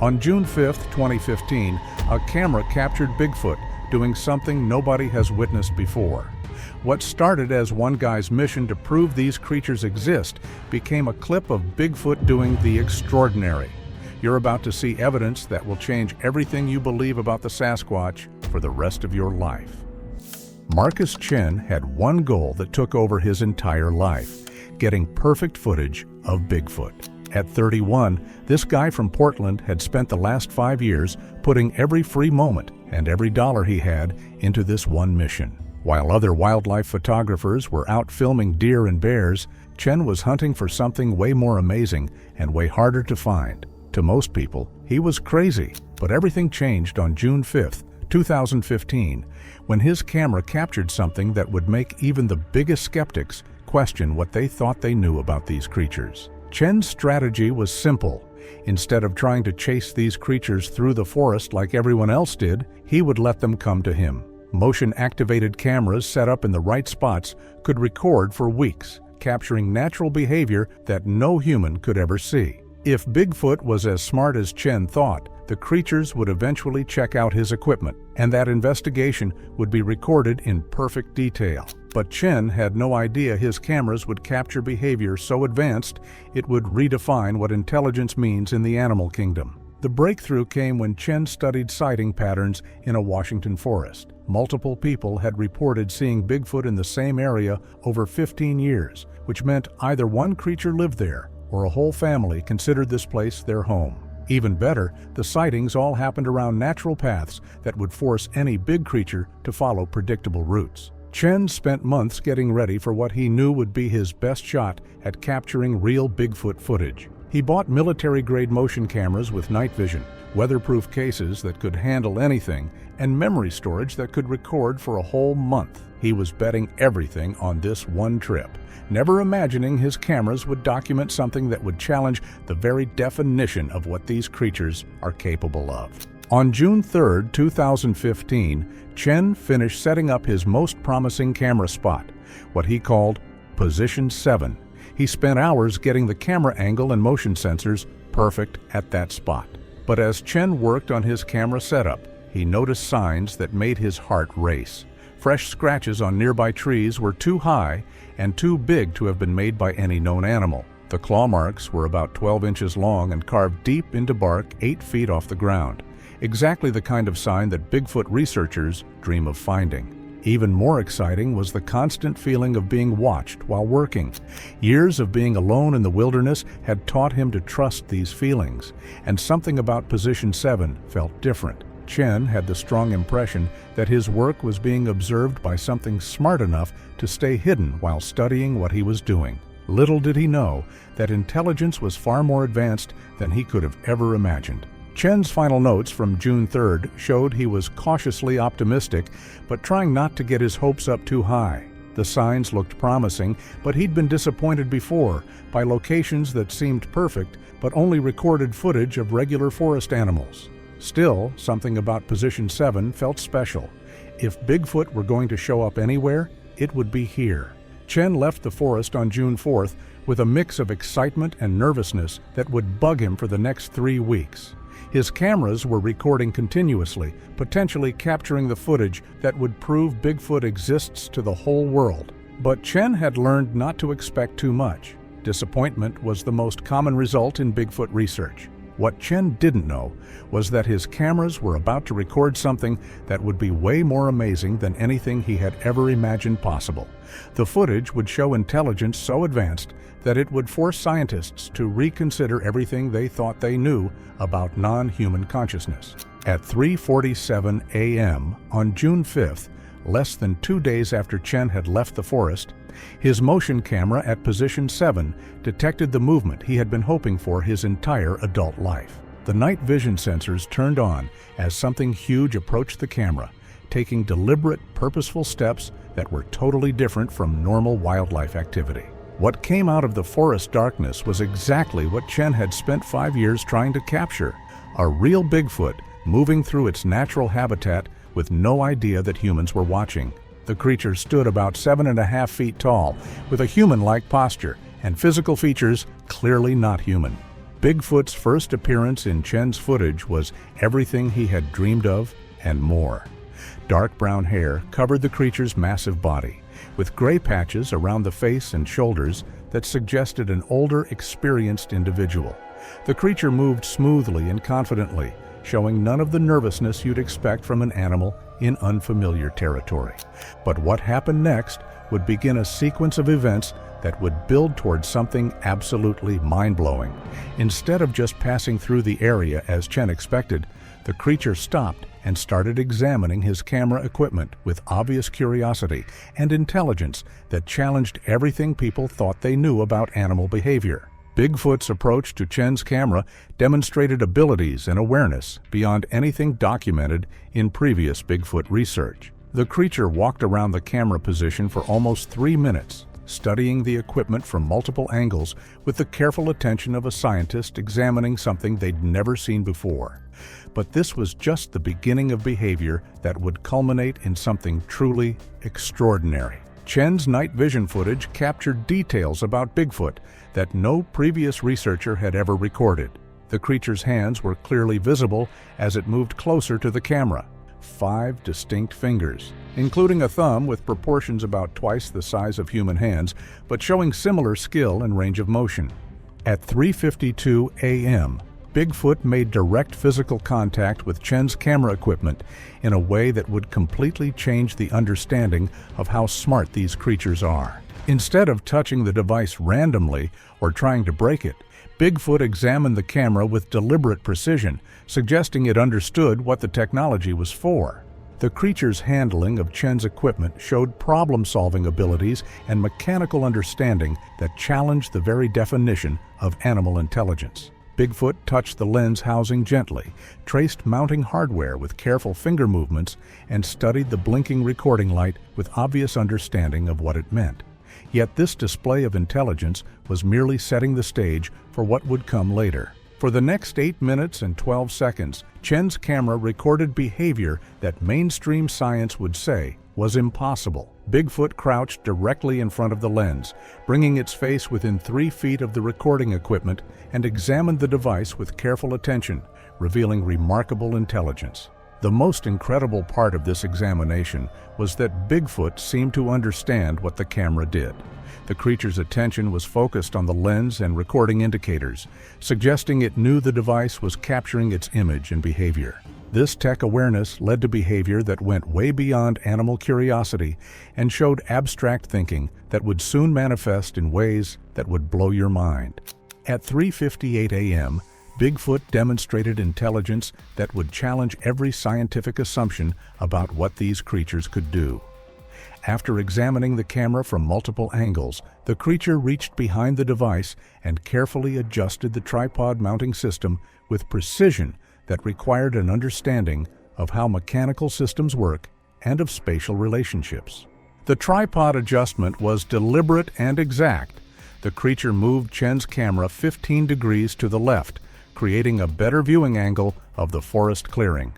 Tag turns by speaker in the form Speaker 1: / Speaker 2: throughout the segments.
Speaker 1: On June 5, 2015, a camera captured Bigfoot doing something nobody has witnessed before. What started as one guy's mission to prove these creatures exist became a clip of Bigfoot doing the extraordinary. You're about to see evidence that will change everything you believe about the Sasquatch for the rest of your life. Marcus Chen had one goal that took over his entire life: getting perfect footage of Bigfoot. At 31, this guy from Portland had spent the last 5 years putting every free moment and every dollar he had into this one mission. While other wildlife photographers were out filming deer and bears, Chen was hunting for something way more amazing and way harder to find. To most people, he was crazy, but everything changed on June 5, 2015, when his camera captured something that would make even the biggest skeptics question what they thought they knew about these creatures. Chen's strategy was simple. Instead of trying to chase these creatures through the forest like everyone else did, he would let them come to him. Motion-activated cameras set up in the right spots could record for weeks, capturing natural behavior that no human could ever see. If Bigfoot was as smart as Chen thought, the creatures would eventually check out his equipment, and that investigation would be recorded in perfect detail. But Chen had no idea his cameras would capture behavior so advanced it would redefine what intelligence means in the animal kingdom. The breakthrough came when Chen studied sighting patterns in a Washington forest. Multiple people had reported seeing Bigfoot in the same area over 15 years, which meant either one creature lived there or a whole family considered this place their home. Even better, the sightings all happened around natural paths that would force any big creature to follow predictable routes. Chen spent months getting ready for what he knew would be his best shot at capturing real Bigfoot footage. He bought military-grade motion cameras with night vision, weatherproof cases that could handle anything, and memory storage that could record for a whole month. He was betting everything on this one trip, never imagining his cameras would document something that would challenge the very definition of what these creatures are capable of. On June 3, 2015, Chen finished setting up his most promising camera spot, what he called Position 7. He spent hours getting the camera angle and motion sensors perfect at that spot. But as Chen worked on his camera setup, he noticed signs that made his heart race. Fresh scratches on nearby trees were too high and too big to have been made by any known animal. The claw marks were about 12 inches long and carved deep into bark 8 feet off the ground. Exactly the kind of sign that Bigfoot researchers dream of finding. Even more exciting was the constant feeling of being watched while working. Years of being alone in the wilderness had taught him to trust these feelings, and something about Position 7 felt different. Chen had the strong impression that his work was being observed by something smart enough to stay hidden while studying what he was doing. Little did he know that intelligence was far more advanced than he could have ever imagined. Chen's final notes from June 3rd showed he was cautiously optimistic, but trying not to get his hopes up too high. The signs looked promising, but he'd been disappointed before by locations that seemed perfect but only recorded footage of regular forest animals. Still, something about Position 7 felt special. If Bigfoot were going to show up anywhere, it would be here. Chen left the forest on June 4th with a mix of excitement and nervousness that would bug him for the next 3 weeks. His cameras were recording continuously, potentially capturing the footage that would prove Bigfoot exists to the whole world. But Chen had learned not to expect too much. Disappointment was the most common result in Bigfoot research. What Chen didn't know was that his cameras were about to record something that would be way more amazing than anything he had ever imagined possible. The footage would show intelligence so advanced that it would force scientists to reconsider everything they thought they knew about non-human consciousness. At 3:47 a.m. on June 5th, less than 2 days after Chen had left the forest, his motion camera at Position 7 detected the movement he had been hoping for his entire adult life. The night vision sensors turned on as something huge approached the camera, taking deliberate, purposeful steps that were totally different from normal wildlife activity. What came out of the forest darkness was exactly what Chen had spent 5 years trying to capture: a real Bigfoot moving through its natural habitat with no idea that humans were watching. The creature stood about 7.5 feet tall, with a human-like posture and physical features clearly not human. Bigfoot's first appearance in Chen's footage was everything he had dreamed of and more. Dark brown hair covered the creature's massive body, with gray patches around the face and shoulders that suggested an older, experienced individual. The creature moved smoothly and confidently, showing none of the nervousness you'd expect from an animal in unfamiliar territory. But what happened next would begin a sequence of events that would build towards something absolutely mind-blowing. Instead of just passing through the area as Chen expected, the creature stopped and started examining his camera equipment with obvious curiosity and intelligence that challenged everything people thought they knew about animal behavior. Bigfoot's approach to Chen's camera demonstrated abilities and awareness beyond anything documented in previous Bigfoot research. The creature walked around the camera position for almost 3 minutes, studying the equipment from multiple angles with the careful attention of a scientist examining something they'd never seen before. But this was just the beginning of behavior that would culminate in something truly extraordinary. Chen's night vision footage captured details about Bigfoot that no previous researcher had ever recorded. The creature's hands were clearly visible as it moved closer to the camera. 5 distinct fingers, including a thumb with proportions about twice the size of human hands, but showing similar skill and range of motion. At 3:52 a.m., Bigfoot made direct physical contact with Chen's camera equipment in a way that would completely change the understanding of how smart these creatures are. Instead of touching the device randomly or trying to break it, Bigfoot examined the camera with deliberate precision, suggesting it understood what the technology was for. The creature's handling of Chen's equipment showed problem-solving abilities and mechanical understanding that challenged the very definition of animal intelligence. Bigfoot touched the lens housing gently, traced mounting hardware with careful finger movements, and studied the blinking recording light with obvious understanding of what it meant. Yet this display of intelligence was merely setting the stage for what would come later. For the next 8 minutes and 12 seconds, Chen's camera recorded behavior that mainstream science would say was impossible. Bigfoot crouched directly in front of the lens, bringing its face within 3 feet of the recording equipment, and examined the device with careful attention, revealing remarkable intelligence. The most incredible part of this examination was that Bigfoot seemed to understand what the camera did. The creature's attention was focused on the lens and recording indicators, suggesting it knew the device was capturing its image and behavior. This tech awareness led to behavior that went way beyond animal curiosity and showed abstract thinking that would soon manifest in ways that would blow your mind. At 3:58 a.m., Bigfoot demonstrated intelligence that would challenge every scientific assumption about what these creatures could do. After examining the camera from multiple angles, the creature reached behind the device and carefully adjusted the tripod mounting system with precision that required an understanding of how mechanical systems work and of spatial relationships. The tripod adjustment was deliberate and exact. The creature moved Chen's camera 15 degrees to the left, creating a better viewing angle of the forest clearing.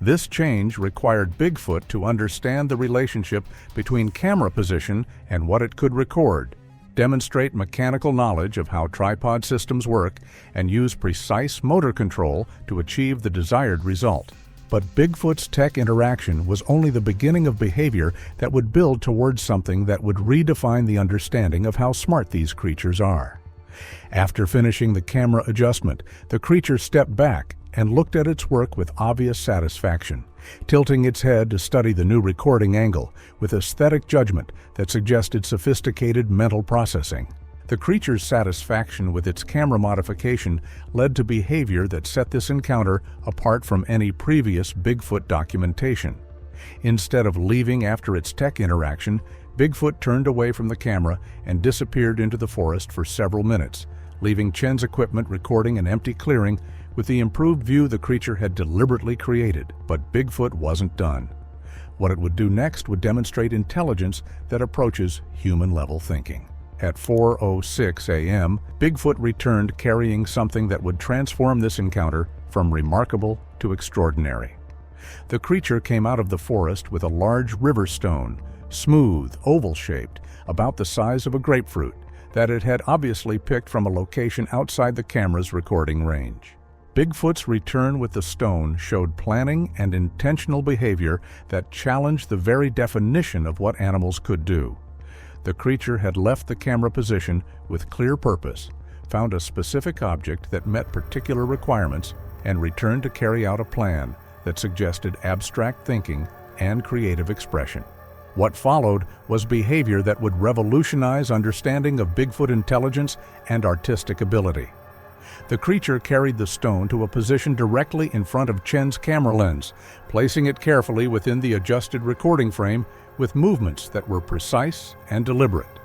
Speaker 1: This change required Bigfoot to understand the relationship between camera position and what it could record, demonstrate mechanical knowledge of how tripod systems work, and use precise motor control to achieve the desired result. But Bigfoot's tech interaction was only the beginning of behavior that would build towards something that would redefine the understanding of how smart these creatures are. After finishing the camera adjustment, the creature stepped back and looked at its work with obvious satisfaction, tilting its head to study the new recording angle with aesthetic judgment that suggested sophisticated mental processing. The creature's satisfaction with its camera modification led to behavior that set this encounter apart from any previous Bigfoot documentation. Instead of leaving after its tech interaction, Bigfoot turned away from the camera and disappeared into the forest for several minutes, leaving Chen's equipment recording an empty clearing with the improved view the creature had deliberately created. But Bigfoot wasn't done. What it would do next would demonstrate intelligence that approaches human-level thinking. At 4:06 a.m., Bigfoot returned carrying something that would transform this encounter from remarkable to extraordinary. The creature came out of the forest with a large river stone, smooth, oval-shaped, about the size of a grapefruit, that it had obviously picked from a location outside the camera's recording range. Bigfoot's return with the stone showed planning and intentional behavior that challenged the very definition of what animals could do. The creature had left the camera position with clear purpose, found a specific object that met particular requirements, and returned to carry out a plan that suggested abstract thinking and creative expression. What followed was behavior that would revolutionize understanding of Bigfoot intelligence and artistic ability. The creature carried the stone to a position directly in front of Chen's camera lens, placing it carefully within the adjusted recording frame with movements that were precise and deliberate.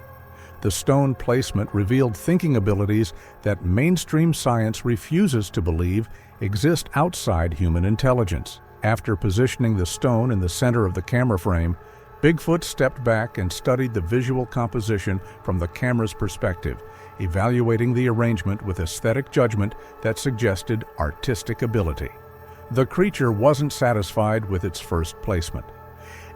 Speaker 1: The stone placement revealed thinking abilities that mainstream science refuses to believe exist outside human intelligence. After positioning the stone in the center of the camera frame, Bigfoot stepped back and studied the visual composition from the camera's perspective, evaluating the arrangement with aesthetic judgment that suggested artistic ability. The creature wasn't satisfied with its first placement.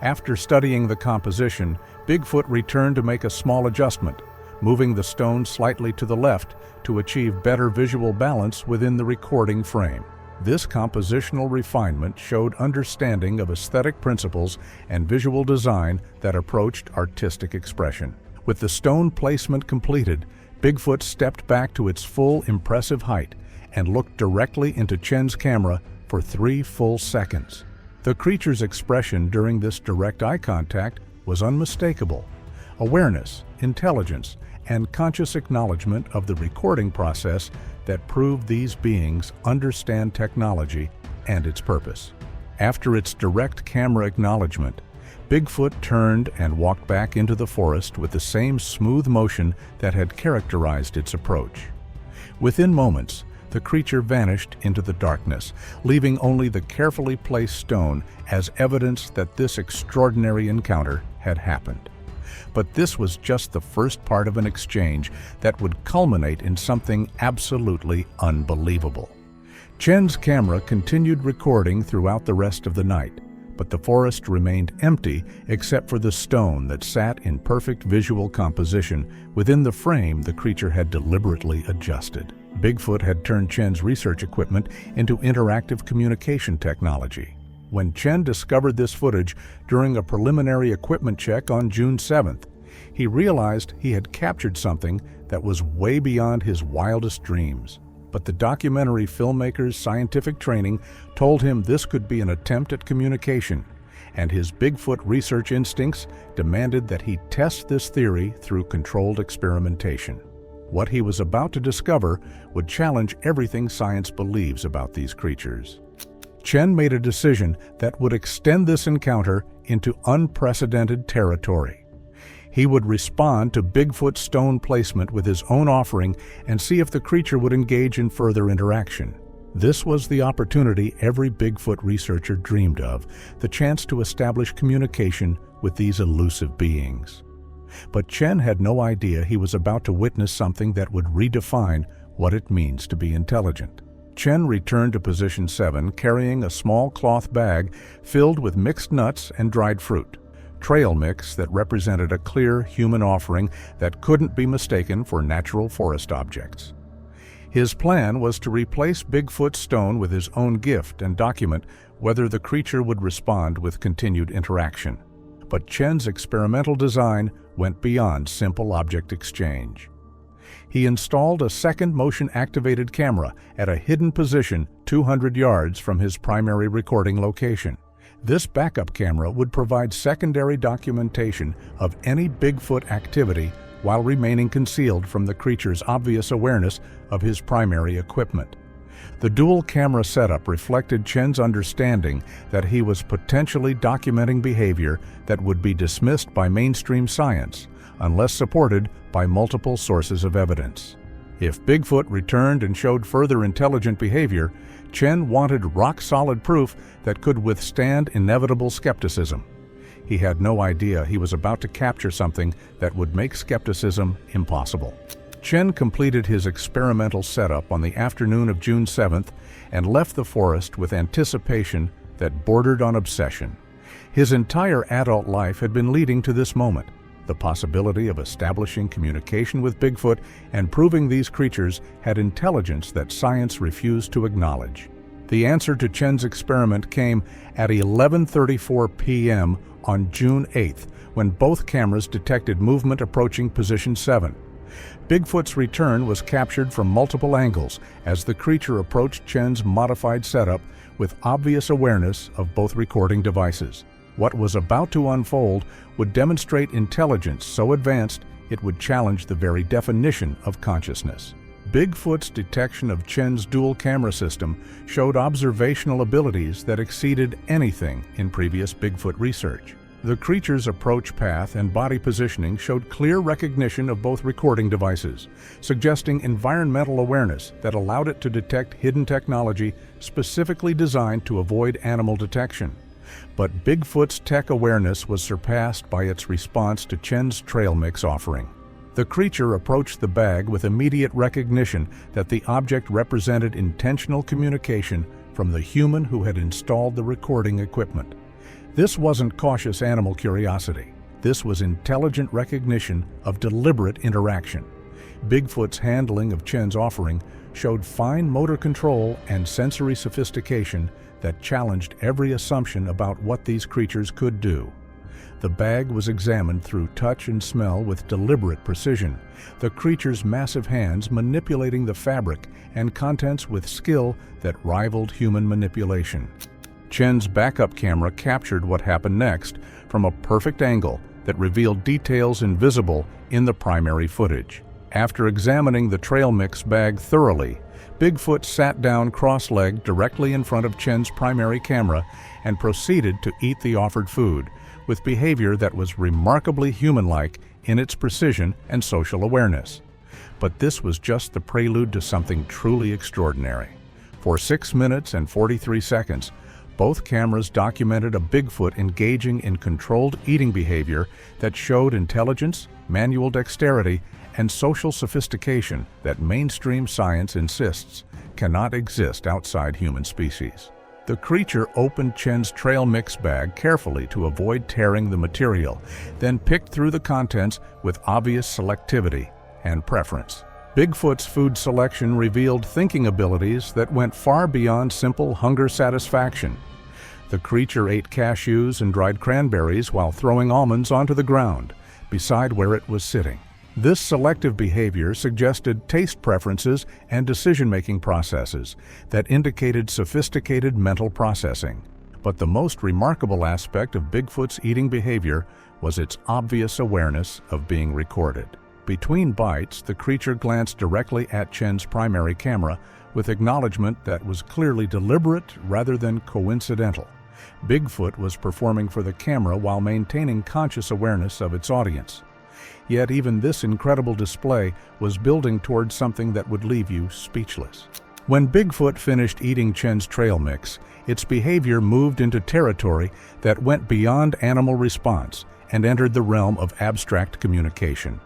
Speaker 1: After studying the composition, Bigfoot returned to make a small adjustment, moving the stone slightly to the left to achieve better visual balance within the recording frame. This compositional refinement showed understanding of aesthetic principles and visual design that approached artistic expression. With the stone placement completed, Bigfoot stepped back to its full impressive height and looked directly into Chen's camera for 3 full seconds. The creature's expression during this direct eye contact was unmistakable. Awareness, intelligence, and conscious acknowledgement of the recording process that proved these beings understand technology and its purpose. After its direct camera acknowledgement, Bigfoot turned and walked back into the forest with the same smooth motion that had characterized its approach. Within moments, the creature vanished into the darkness, leaving only the carefully placed stone as evidence that this extraordinary encounter had happened. But this was just the first part of an exchange that would culminate in something absolutely unbelievable. Chen's camera continued recording throughout the rest of the night, but the forest remained empty except for the stone that sat in perfect visual composition within the frame the creature had deliberately adjusted. Bigfoot had turned Chen's research equipment into interactive communication technology. When Chen discovered this footage during a preliminary equipment check on June 7th, he realized he had captured something that was way beyond his wildest dreams. But the documentary filmmaker's scientific training told him this could be an attempt at communication, and his Bigfoot research instincts demanded that he test this theory through controlled experimentation. What he was about to discover would challenge everything science believes about these creatures. Chen made a decision that would extend this encounter into unprecedented territory. He would respond to Bigfoot's stone placement with his own offering and see if the creature would engage in further interaction. This was the opportunity every Bigfoot researcher dreamed of, the chance to establish communication with these elusive beings. But Chen had no idea he was about to witness something that would redefine what it means to be intelligent. Chen returned to position 7 carrying a small cloth bag filled with mixed nuts and dried fruit, trail mix that represented a clear human offering that couldn't be mistaken for natural forest objects. His plan was to replace Bigfoot's stone with his own gift and document whether the creature would respond with continued interaction. But Chen's experimental design went beyond simple object exchange. He installed a second motion-activated camera at a hidden position 200 yards from his primary recording location. This backup camera would provide secondary documentation of any Bigfoot activity while remaining concealed from the creature's obvious awareness of his primary equipment. The dual camera setup reflected Chen's understanding that he was potentially documenting behavior that would be dismissed by mainstream science unless supported by multiple sources of evidence. If Bigfoot returned and showed further intelligent behavior, Chen wanted rock-solid proof that could withstand inevitable skepticism. He had no idea he was about to capture something that would make skepticism impossible. Chen completed his experimental setup on the afternoon of June 7th and left the forest with anticipation that bordered on obsession. His entire adult life had been leading to this moment. The possibility of establishing communication with Bigfoot and proving these creatures had intelligence that science refused to acknowledge. The answer to Chen's experiment came at 11:34 p.m. on June 8th, when both cameras detected movement approaching position 7. Bigfoot's return was captured from multiple angles as the creature approached Chen's modified setup with obvious awareness of both recording devices. What was about to unfold would demonstrate intelligence so advanced it would challenge the very definition of consciousness. Bigfoot's detection of Chen's dual camera system showed observational abilities that exceeded anything in previous Bigfoot research. The creature's approach path and body positioning showed clear recognition of both recording devices, suggesting environmental awareness that allowed it to detect hidden technology specifically designed to avoid animal detection. But Bigfoot's tech awareness was surpassed by its response to Chen's trail mix offering. The creature approached the bag with immediate recognition that the object represented intentional communication from the human who had installed the recording equipment. This wasn't cautious animal curiosity. This was intelligent recognition of deliberate interaction. Bigfoot's handling of Chen's offering showed fine motor control and sensory sophistication that challenged every assumption about what these creatures could do. The bag was examined through touch and smell with deliberate precision, the creature's massive hands manipulating the fabric and contents with skill that rivaled human manipulation. Chen's backup camera captured what happened next from a perfect angle that revealed details invisible in the primary footage. After examining the trail mix bag thoroughly, Bigfoot sat down cross-legged directly in front of Chen's primary camera and proceeded to eat the offered food, with behavior that was remarkably human-like in its precision and social awareness. But this was just the prelude to something truly extraordinary. For 6 minutes and 43 seconds, both cameras documented a Bigfoot engaging in controlled eating behavior that showed intelligence, manual dexterity, and social sophistication that mainstream science insists cannot exist outside human species. The creature opened Chen's trail mix bag carefully to avoid tearing the material, then picked through the contents with obvious selectivity and preference. Bigfoot's food selection revealed thinking abilities that went far beyond simple hunger satisfaction. The creature ate cashews and dried cranberries while throwing almonds onto the ground, beside where it was sitting. This selective behavior suggested taste preferences and decision-making processes that indicated sophisticated mental processing. But the most remarkable aspect of Bigfoot's eating behavior was its obvious awareness of being recorded. Between bites, the creature glanced directly at Chen's primary camera with acknowledgement that was clearly deliberate rather than coincidental. Bigfoot was performing for the camera while maintaining conscious awareness of its audience. Yet even this incredible display was building towards something that would leave you speechless. When Bigfoot finished eating Chen's trail mix, its behavior moved into territory that went beyond animal response and entered the realm of abstract communication.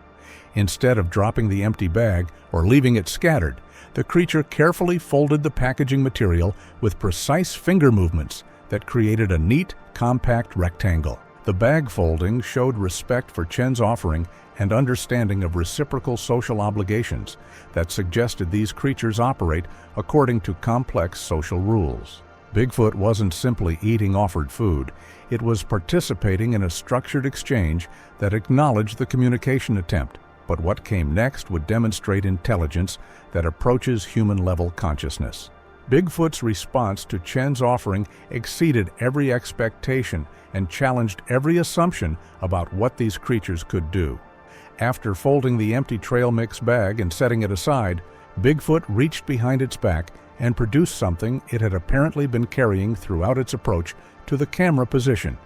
Speaker 1: Instead of dropping the empty bag or leaving it scattered, the creature carefully folded the packaging material with precise finger movements that created a neat, compact rectangle. The bag folding showed respect for Chen's offering and understanding of reciprocal social obligations that suggested these creatures operate according to complex social rules. Bigfoot wasn't simply eating offered food, it was participating in a structured exchange that acknowledged the communication attempt. But what came next would demonstrate intelligence that approaches human-level consciousness. Bigfoot's response to Chen's offering exceeded every expectation and challenged every assumption about what these creatures could do. After folding the empty trail mix bag and setting it aside, Bigfoot reached behind its back and produced something it had apparently been carrying throughout its approach to the camera position.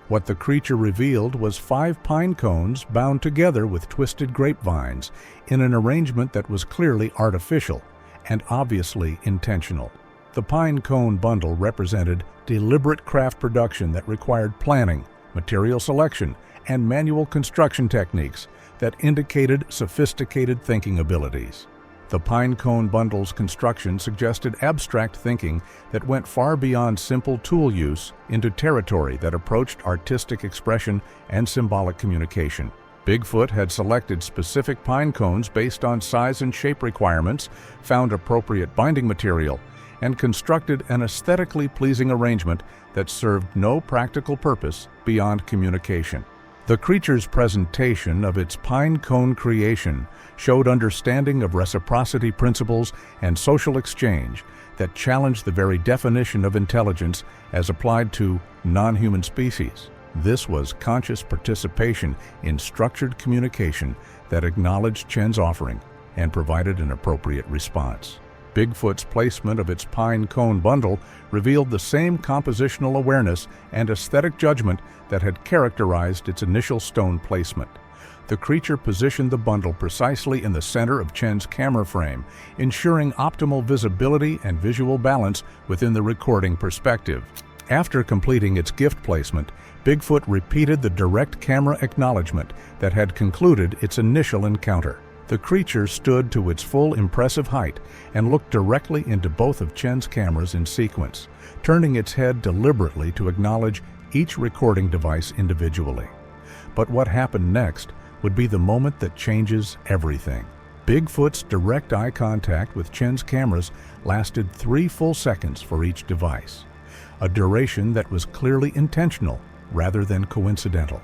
Speaker 1: What the creature revealed was 5 pine cones bound together with twisted grapevines in an arrangement that was clearly artificial and obviously intentional. The pine cone bundle represented deliberate craft production that required planning, material selection, and manual construction techniques that indicated sophisticated thinking abilities. The pine cone bundle's construction suggested abstract thinking that went far beyond simple tool use into territory that approached artistic expression and symbolic communication. Bigfoot had selected specific pine cones based on size and shape requirements, found appropriate binding material, and constructed an aesthetically pleasing arrangement that served no practical purpose beyond communication. The creature's presentation of its pine cone creation showed understanding of reciprocity principles and social exchange that challenged the very definition of intelligence as applied to non-human species. This was conscious participation in structured communication that acknowledged Chen's offering and provided an appropriate response. Bigfoot's placement of its pine cone bundle revealed the same compositional awareness and aesthetic judgment that had characterized its initial stone placement. The creature positioned the bundle precisely in the center of Chen's camera frame, ensuring optimal visibility and visual balance within the recording perspective. After completing its gift placement, Bigfoot repeated the direct camera acknowledgement that had concluded its initial encounter. The creature stood to its full impressive height and looked directly into both of Chen's cameras in sequence, turning its head deliberately to acknowledge each recording device individually. But what happened next would be the moment that changes everything. Bigfoot's direct eye contact with Chen's cameras lasted 3 full seconds for each device, a duration that was clearly intentional rather than coincidental.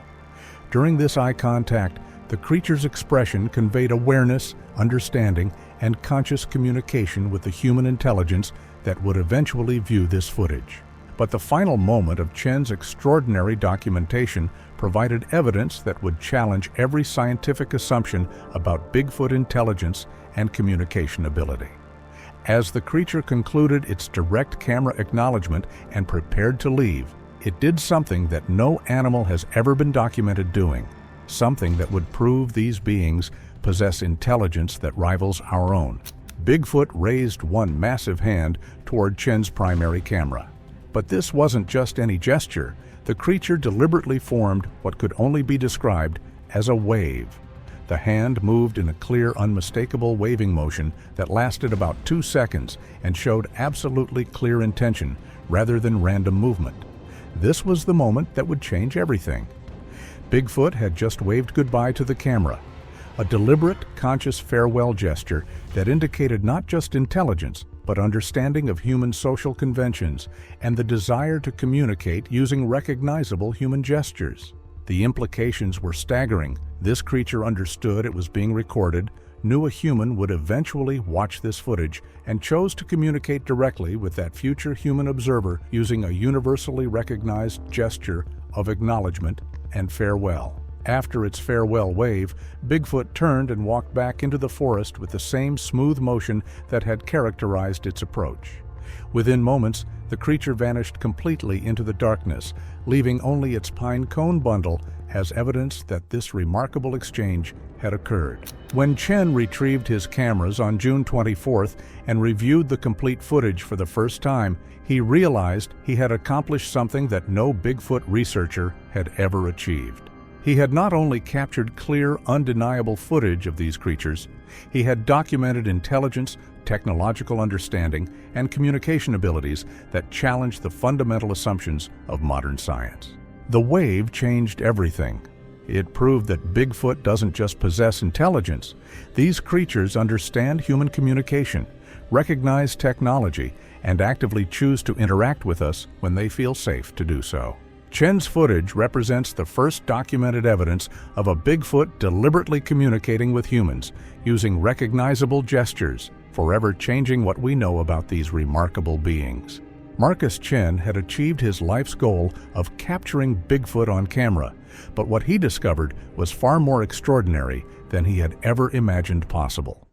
Speaker 1: During this eye contact, the creature's expression conveyed awareness, understanding, and conscious communication with the human intelligence that would eventually view this footage. But the final moment of Chen's extraordinary documentation provided evidence that would challenge every scientific assumption about Bigfoot intelligence and communication ability. As the creature concluded its direct camera acknowledgement and prepared to leave, it did something that no animal has ever been documented doing. Something that would prove these beings possess intelligence that rivals our own. Bigfoot raised one massive hand toward Chen's primary camera. But this wasn't just any gesture. The creature deliberately formed what could only be described as a wave. The hand moved in a clear, unmistakable waving motion that lasted about 2 seconds and showed absolutely clear intention rather than random movement. This was the moment that would change everything. Bigfoot had just waved goodbye to the camera, a deliberate, conscious farewell gesture that indicated not just intelligence, but understanding of human social conventions and the desire to communicate using recognizable human gestures. The implications were staggering. This creature understood it was being recorded, knew a human would eventually watch this footage, and chose to communicate directly with that future human observer using a universally recognized gesture of acknowledgement and farewell. After its farewell wave, Bigfoot turned and walked back into the forest with the same smooth motion that had characterized its approach. Within moments, the creature vanished completely into the darkness, leaving only its pine cone bundle as evidence that this remarkable exchange had occurred. When Chen retrieved his cameras on June 24th and reviewed the complete footage for the first time, he realized he had accomplished something that no Bigfoot researcher had ever achieved. He had not only captured clear, undeniable footage of these creatures, he had documented intelligence, technological understanding, and communication abilities that challenged the fundamental assumptions of modern science. The wave changed everything. It proved that Bigfoot doesn't just possess intelligence. These creatures understand human communication, recognize technology, and actively choose to interact with us when they feel safe to do so. Chen's footage represents the first documented evidence of a Bigfoot deliberately communicating with humans, using recognizable gestures, forever changing what we know about these remarkable beings. Marcus Chen had achieved his life's goal of capturing Bigfoot on camera, but what he discovered was far more extraordinary than he had ever imagined possible.